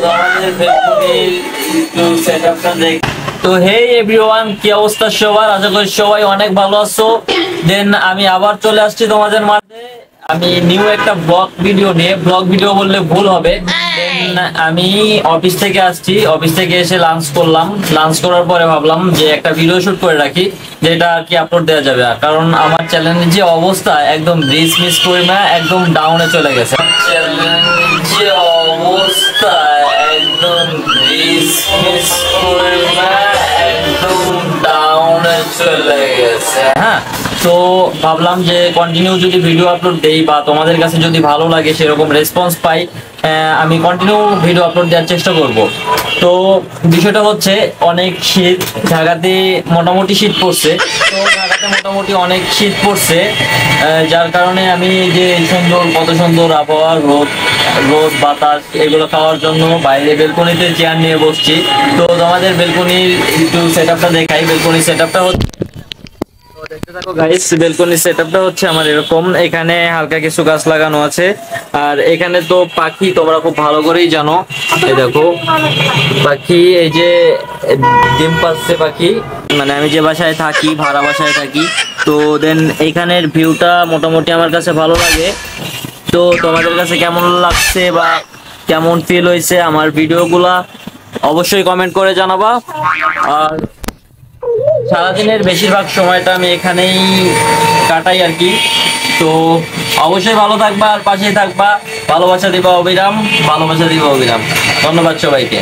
আমাদের বেলকনির একটু সেটআপটা দেখ। তো হেই এভরিওয়ান, কি অবস্থা সবার? আশা করি সবাই অনেক ভালো আছো। দেন আমি আবার চলে আসছি তোমাদের মাঝে। আমি নিউ একটা ব্লগ ভিডিও নিয়ে, ব্লগ ভিডিও বললে ভুল হবে। দেন আমি অফিস থেকে আসছি, অফিস থেকে এসে লাঞ্চ করলাম। লাঞ্চ করার পরে ভাবলাম যে একটা ভিডিও শুট করে রাখি, যেটা আর কি আপলোড দেওয়া যাবে। কারণ আমার চ্যানেলের যে অবস্থা একদম রিচ মিস করি না, একদম ডাউনে চলে গেছে। চ্যানেলের যে অবস্থা একদম রিচ মিস করি না, একদম ডাউনে চলে গেছে। হ্যাঁ, তো ভাবলাম যে কন্টিনিউ যদি ভিডিও আপলোড দেই বা তোমাদের কাছে যদি ভালো লাগে, সেরকম রেসপন্স পাই, আমি কন্টিনিউ ভিডিও আপলোড দেওয়ার চেষ্টা করব। তো বিষয়টা হচ্ছে অনেক শীত, ঢাকাতে মোটামুটি শীত পড়ছে। তো ঢাকাতে মোটামুটি অনেক শীত পড়ছে, যার কারণে আমি যে সুন্দর, কত সুন্দর আবহাওয়া, রোদ রোদ বাতাস এগুলো খাওয়ার জন্য বাইরে বেলকনিতে চেয়ার নিয়ে বসছি। তো তোমাদের বেলকনির একটু সেটআপটা দেখাই। বেলকনির সেটআপটা হচ্ছে, দেখতে থাকো গাইস। বেলকনির সেটআপটা হচ্ছে আমার এরকম। এখানে হালকা কিছু গাছ লাগানো আছে, আর এখানে তো পাখি তোমরা খুব ভালো করেই জানো। এই দেখো পাখি, এই যে ডিম পাচ্ছে পাখি। মানে আমি যে বাসায় থাকি, ভাড়া বাসায় থাকি। তো দেন এইখানের ভিউটা মোটামুটি আমার কাছে ভালো লাগে। তো তোমাদের কাছে কেমন লাগছে বা কেমন ফিল হয়েছে আমার ভিডিওগুলা, অবশ্যই কমেন্ট করে জানাবা। আর সারাদিনের বেশিরভাগ সময়টা আমি এখানেই কাটাই আর কি। তো অবশ্যই ভালো থাকবা আর পাশেই থাকবা। ভালোবাসা দিবা অবিরাম, ভালোবাসা দিবা অবিরাম। ধন্যবাদ সবাইকে।